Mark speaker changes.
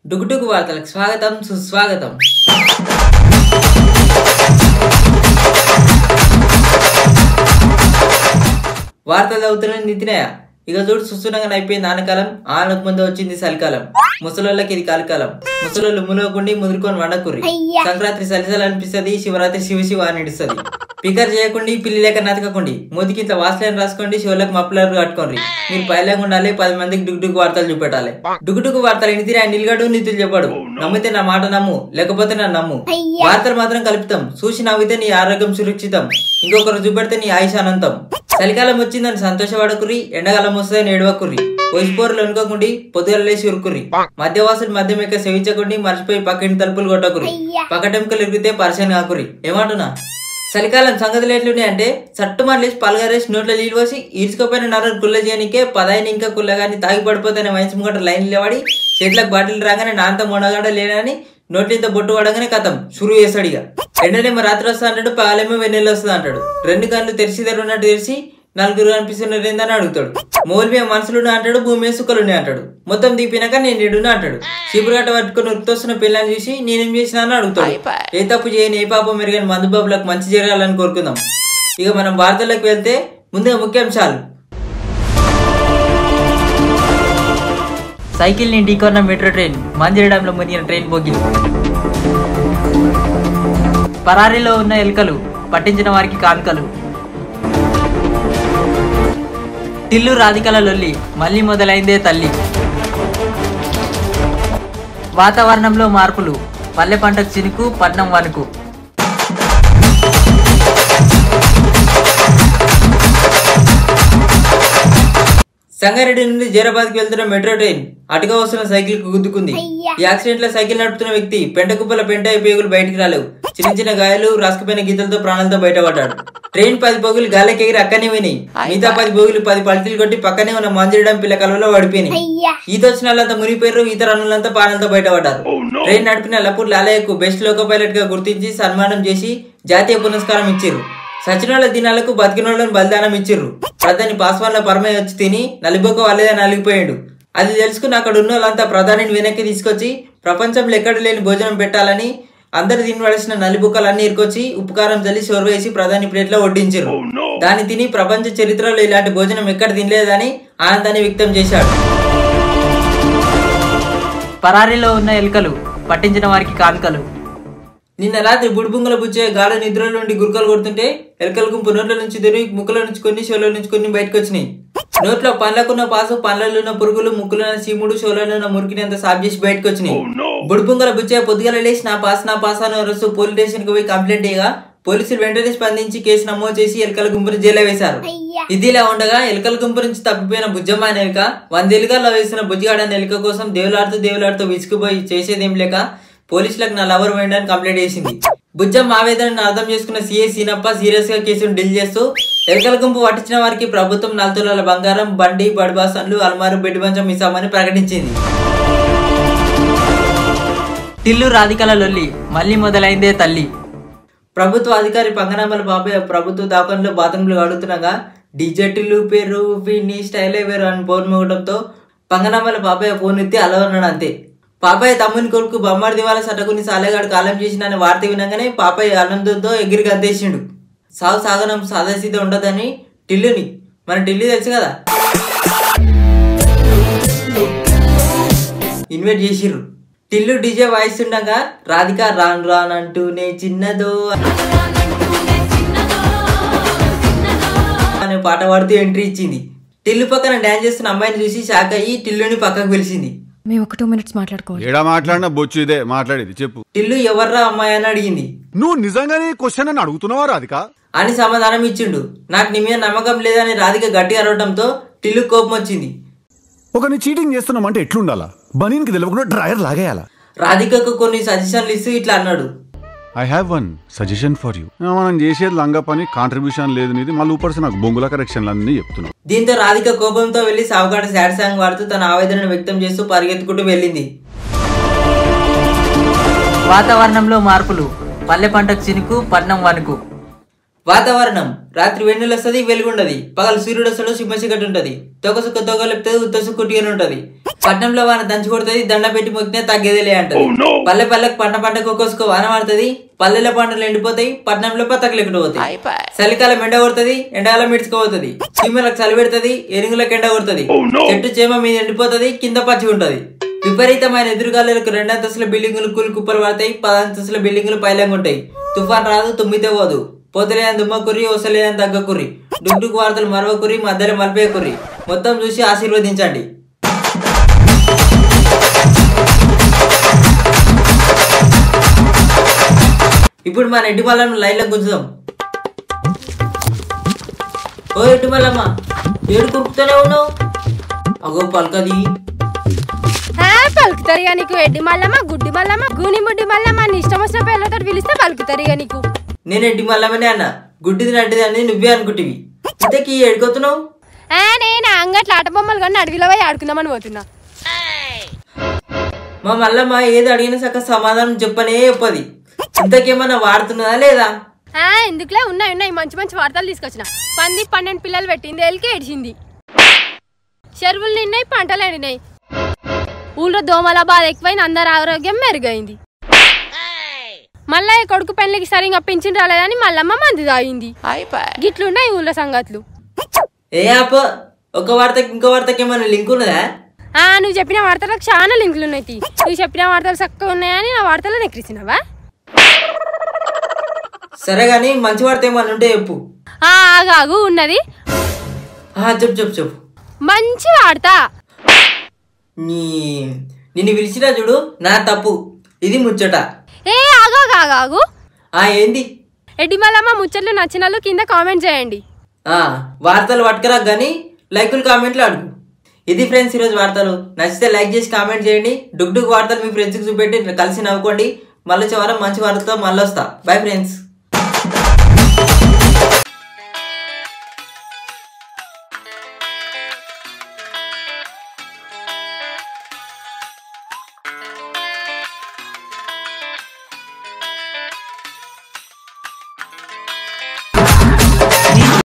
Speaker 1: డుగుడుగు వార్తలకు స్వాగతం సుస్వాగతం. వార్తలు చదువుతున్న నితినయ. ఇక చూడు సుస్తునంగా అయిపోయింది ఆనకాలం, ఆనకు ముందు వచ్చింది చలికాలం. ముసలోళ్ళకి ఇది కాలికాలం. ముసలోళ్ళు ములవకుండి ముదురుకొని వండకుర్రి. సంక్రాంతి సలిసలు అనిపిస్తుంది, శివరాత్రి శివ శివ అని ఇడుస్తుంది. పికర్ చేయకుండి, పిల్లి లేక నతకండి, మూతికి ఇంత వాసలైన రాసుకోండి, శివులకు మఫ్లర్ కట్టుకోండి. మీరు పైలాగా ఉండాలి, 10 మందికి డుగుడుగు వార్తలు చూపెట్టాలి. డుగుడుగు వార్తలు ఇంటి ఆయన నిలగడు, నీతులు చెప్పాడు. నమ్మితే నా మాట నమ్ము, లేకపోతే నా నమ్ము. వార్తలు మాత్రం కలుపుతాం, చూసి నవ్వితే నీ ఆరోగ్యం సురక్షితం, ఇంకొకరు చూపెడితే నీ ఆయుష్ అనంతం. చలికాలం వచ్చిందని సంతోషపడకుర్రి, ఎండకాలం వస్తుందని ఏడవకుర్రి. వయసుపోరులు అనుకోకుండి, పొద్దుగల లేచి ఉరుకుర్రి. మధ్యవాసులు మధ్య ఎక్క సేవించకుండి, మర్చిపోయి పక్కని తలుపులు కొట్టకుర్రి. పక్కటెంకలు ఇరిగితే పరిచయం కాకుర్రి. ఏమంటున్నా? చలికాలం సంగతులు ఎట్లున్నాయంటే, చట్టు మరలేసి పలగారేసి నోట్లో నీళ్ళు పోసి ఈడ్చుకోపోయిన నరం కుళ్ళ చేయనికే పదాయిని ఇంకా కుళ్ళగాని తాగి పడిపోతానే వయసు ముంగట లైన్ లేవాడి చేతులకు బాటిల్ రాగానే నాంత మొనగాడ లేనని నోట్లింత బొట్టు పడగానే కథం షురు చేస్తాడు. ఇక ఎండనేమో రాత్రి వస్తా అంటాడు, పగలేమో వెన్నెల్లు వస్తుంది అంటాడు. 2 కళ్ళు తెరిచి తెరున్నట్టు తెరిచి నలుగురు అనిపిస్తున్నారు ఏందని అడుగుతాడు. మౌల్వే మనసులున్నా అంటాడు, భూమి సుఖలున్నా అంటాడు. మొత్తం దిగిపోయినాక నేను నిడున్నా అంటాడు. చీపురుగట్ట పట్టుకుని ఉరితొస్తున్న పిల్లని చూసి నేనేం చేసినా అని అడుగుతాడు. ఏ తప్పు చేయని ఏ పాపం మెరుగని మందుబాబులకు మంచి జరగాలని కోరుకుందాం. ఇక మనం వార్తల్లోకి వెళ్తే ముందుగా ముఖ్యాంశాలు. సైకిల్ ని ఢీకొన్న మెట్రో ట్రైన్, మందిరడంలో మునిగిన ట్రైన్ బోగి. పరారీలో ఉన్న ఎలుకలు, పట్టించిన వారికి కానుకలు. టిల్లు రాధికల లొల్లి, మళ్ళీ మొదలైందే తల్లి. వాతావరణంలో మార్పులు, పల్లె పంటకు చినుకు, పట్నం వణుకు. సంగారెడ్డి నుండి జైరాబాద్కి వెళ్తున్న మెట్రో ట్రైన్ అటుగా వస్తున్న సైకిల్ కు గుద్దుకుంది. ఈ యాక్సిడెంట్ లో సైకిల్ నడుపుతున్న వ్యక్తి పెంట కుప్పల పెంట పేగులు బయటికి రాలేవు. చిన్న చిన్న గాయాలు, రాసుకుపోయిన గీతలతో ప్రాణాలతో బయటపడ్డాడు. ట్రైన్ 10 బోగులు గాలికి ఎగిరి అక్కనే విని, మిగతా 10 బోగులు 10 పల్టీలు కొట్టి పక్కనే ఉన్న మందిరడం పిల్ల కలువలో పడిపోయినాయి. ఈత వచ్చిన వాళ్ళంతా మునిగిపోయారు, ఈత రన్నులంతా ప్రాణాలతో బయటపడ్డారు. ట్రైన్ నడిపిన లపూర్ లాలయ్యకు బెస్ట్ లోకో పైలట్ గా గుర్తించి సన్మానం చేసి జాతీయ పురస్కారం ఇచ్చిర్రు. సచినోళ్ల దినాలకు బతికినోళ్లను బలిదానం ఇచ్చిర్రు. ప్రధాని పాస్వాన్ల పరమయ్య వచ్చి తిని నలిబొక్క వాళ్ళేదా నలిగిపోయాడు. అది తెలుసుకుని అక్కడ ఉన్న వాళ్ళంతా ప్రధానిని వెనక్కి తీసుకొచ్చి ప్రపంచంలో ఎక్కడ లేని భోజనం పెట్టాలని అందరు తినవలసిన నలిబుక్కలన్నీ ఇరుకొచ్చి ఉప్పుకారం చల్లి సోర్వేసి ప్రధాని ప్లేట్లో వడ్డించారు. దాన్ని తిని ప్రపంచ చరిత్రలో ఇలాంటి భోజనం ఎక్కడ తినలేదని ఆనందాన్ని వ్యక్తం చేశాడు. పరారీలో ఉన్న ఎలుకలు, పట్టించిన వారికి కానుకలు. నిన్న రాత్రి బుడిబుంగల బుచ్చే గాఢ నిద్రలో నుండి గురుకలు కొడుతుంటే ఎలుకల గుంపు నోట్ల నుంచి దొరికి ముక్కుల నుంచి కొన్ని, షోల నుంచి కొన్ని బయటకు వచ్చినాయి. నోట్లో పండ్లకున్న పాసు, పండ్లలో ఉన్న పురుగులు, ముక్కులున్న చీముడు, షోలలో ఉన్న మురికినంత సాఫ్ చేసి బయటకు వచ్చినాయి. బుడిబుంగల బుచ్చే పొద్దుగల లేచి నా పాస్ అని వరుస పోలీస్ స్టేషన్ కు పోయి కంప్లైంట్ చేయగా పోలీసులు వెంటనే స్పందించి కేసు నమోదు చేసి ఎలుకల గుంపును జైల్లో వేశారు. ఇదిలా ఉండగా ఎలుకల గుంపు నుంచి తప్పిపోయిన బుజ్జమ్మ అనే ఎలుక 100 ఎలుకల్లో వేసిన బుజ్జిగాడని ఎలుక కోసం దేవులాడుతూ విసిగిపోయి చేసేదేం లేక పోలీసులకు నా లవర్ వేయడానికి కంప్లైంట్ చేసింది. బుజ్జమ్మ ఆవేదనను అర్థం చేసుకున్న సిఐ సీనప్ప సీరియస్ గా కేసును డీల్ చేస్తూ ఎలుకల గుంపు పట్టించిన వారికి ప్రభుత్వం 4 తులాల బంగారం, బండి, బడిబాసన్లు, అల్మారు, బెడ్ మంచం ఇస్తామని ప్రకటించింది. టిల్లు రాధికల లొల్లి, మళ్ళీ మొదలైందే తల్లి. ప్రభుత్వ అధికారి పంగనామల బాబాయ్ ప్రభుత్వ దాఖల్లో బాత్రూంలు అడుగుతున్నాగా డీజే టిల్లు పేరు వీడిని స్టైలే వేరు అని ఫోన్ మోగడంతో పంగనామల బాబాయ్ ఫోన్ ఎత్తి అలవన్నాడు. అంతే. పాపాయ్ తమ్ముని కొడుకు బొమ్మాడి వాళ్ళ సటకుని సాలేగాడు కాలం చేసిన వార్త వినగానే పాపాయ్ ఆనందంతో ఎగిరి గద్దేసిండు. సాగు సాగనం సాదాసీద ఉండదని టిల్లుని, మన టిల్లు తెలుసు కదా, ఇన్వైట్ చేసిర్రు. టిల్లు డీజే వాయిస్తుండగా రాధిక రాను రానంటూనే చిన్నదో అనే పాట పాడుతూ ఎంట్రీ ఇచ్చింది. టిల్లు పక్కన డాన్స్ చేస్తున్న అమ్మాయిని చూసి షాక్ అయ్యి టిల్లుని పక్కకు పిలిచింది.
Speaker 2: మేము ఒక 2 మినిట్స్ మాట్లాడుకోవాలి.
Speaker 3: ఏడా మాట్లాడినా బొచ్చు ఇదే మాట్లాడేది, చెప్పు.
Speaker 1: టిల్లు ఎవర్రా అమ్మాయి అని అడిగింది.
Speaker 3: నువ్వు నిజంగానే క్వశ్చన్ అని అడుగుతున్నావా రాధిక
Speaker 1: అని సమాధానం ఇచ్చిండు. నాకు నీ మీద నమ్మకం లేదని రాధిక గట్టిగా అరవడంతో టిల్లు కోపం వచ్చింది.
Speaker 3: ఒకరిని చీటింగ్ చేస్తున్నామంటే ఎట్లుండాలా? బనీన్కి తెలియకుండా డ్రైయర్ లాగేయాలా?
Speaker 1: రాధికకు కొన్ని సజెషన్లు ఇస్తూ ఇట్లా అన్నాడు.
Speaker 3: I have one suggestion for you. మనం చేసేది లంగ పని, కాంట్రిబ్యూషన్ లేదు నీది, మళ్ళీ ఊపర్స్ నాకు బొంగుల కరెక్షన్లు అన్నీ చెప్తున్నావు.
Speaker 1: దీంతో రాధిక కోపంతో వెళ్లి సావుకాట సాడ్ సాంగ్ వాడుతూ తన ఆవేదనను వ్యక్తం చేస్తూ పరిగెత్తుకుంటూ వెళ్ళింది. వాతావరణంలో మార్పులు, పల్లె పంటకు చినుకు, పట్నం వణుకు. వాతావరణం రాత్రి వెన్నెలు వస్తుంది, వెలుగుండది. పగలు సూర్యుడు వస్తాడు, సింహ చీకటి ఉంటది. తొగసుక్క తొగ లేపుతుంది, ఉత్తసుక్కు టీయని ఉంటది. పట్నంలో వాన దంచి కొడుతుంది, దండ పెట్టి మొక్కితే తగ్గేదిలే అంటది. పల్లె పల్లెకు పంటకు ఒక్కోసుకో వాన పడుతుంది, పల్లెల పంటలు ఎండిపోతాయి, పట్నంలో పతకలు ఎక్కడ పోతాయి. చలికాలం ఎండ కొడుతుంది, ఎండాకాలం మిడ్చుకోపోతుంది, చీమలకు చలి పెడుతుంది, ఎనుగులకు ఎండ కొడుతుంది, చెట్టు చేమ మీద ఎండిపోతుంది, కింద పచ్చి ఉంటది. విపరీతమైన ఎదురుగాలులకు 2 అంతస్తుల బిల్డింగులు కూలి కుప్పలు పడతాయి, 10 అంతస్తుల బిల్డింగులు పైలంగా ఉంటాయి. తుఫాన్ రాదు, తుమ్మితే పోదు, పోతలేని దుమ్మకుర్రి, వసలేని తగ్గకుర్రి, డుగ్డుకు వార్తలు మరవకుర్రి, మధ్యలో మలిపేకుర్రి. మొత్తం చూసి ఆశీర్వదించండి. ఇప్పుడు మన ఎడ్డి మల్లమ్మ లైన్లో గుంజుదాం. ఓ ఎడ్డి మల్లమ్మ, ఏడు కురుకుతూనే ఉన్నావు? అగో పలకది.
Speaker 4: పలుకుతారుగా నీకు ఎడ్డి మల్లమ్మ, గుడ్డి మల్లమ్మ, గూని ముడ్డి మల్లమ్మ అని ఇష్టం వచ్చిన పేర్లతో పిలిస్తే పలుకుతారుగా నీకు.
Speaker 1: నేను ఎడ్డి మల్లమ్మనే అన్న, గుడ్డిది నడ్డిది అని నువ్వే అనుకుంటివి. ఇంతకీ ఎడుకొతున్నావు?
Speaker 4: నేను అంగట్లో ఆట బొమ్మలు కానీ అడవిలో పోయి ఆడుకుందామని పోతున్నా.
Speaker 1: మా మల్లమ్మ ఏది అడిగినా సక్క సమాధానం చెప్పనే చెప్పది. ఇంతకేమన్నా వాడుతున్నదా లేదా?
Speaker 4: ఎందుకులే, ఉన్నాయి మంచి మంచి వార్తలు తీసుకొచ్చిన. 12 పిల్లలు పెట్టింది, ఎల్కి ఏడ్చింది. చెరువులు నిన్నాయి, పంటలు ఎండినాయి. ఊళ్ళో దోమల బాధ ఎక్కువైంది, అందరి ఆరోగ్యం మెరుగైంది. మళ్ళా కొడుకు పెళ్లికి సరిగా పింఛన్ రాలేదని మల్లమ్మ మంది తాగింది. గిట్లున్నాయి ఊళ్ళో సంగతులు.
Speaker 1: ఏ ఆప, ఒక వార్తకి ఇంకో వార్తకి ఏమన్నా లింక్ ఉన్నదా?
Speaker 4: నువ్వు చెప్పిన వార్తలకు చాలా లింకులు ఉన్నాయి. నువ్వు చెప్పిన వార్తలు చక్కగా ఉన్నాయని నా వార్తలు నెక్కిసినావా?
Speaker 1: సరే గాని మంచి వార్త ఏమన్నా ఉంటే చెప్పు.
Speaker 4: ఆగాగు ఉన్నది.
Speaker 1: చెప్పు చెప్పు చెప్పు.
Speaker 4: మంచి వార్త.
Speaker 1: నిన్ను పిలిచినా చూడు, నా తప్పు. ఇది ముచ్చట.
Speaker 4: ఆగాగు.
Speaker 1: ఏంది?
Speaker 4: ఎడ్డి మల్లమ్మ ముచ్చట్లు నచ్చినట్లు కింద కామెంట్ చేయండి.
Speaker 1: వార్తలు పట్టుకురా గానీ లైకులు కామెంట్లు అడుగు. ఇది ఫ్రెండ్స్ ఈరోజు వార్తలు. నచ్చితే లైక్ చేసి కామెంట్ చేయండి. డుగ్ వార్తలు మీ ఫ్రెండ్స్కి చూపెట్టి కలిసి నవ్వుకోండి. మళ్ళీ చివరి మంచి వార్తతో మళ్ళీ వస్తా. Bye friends.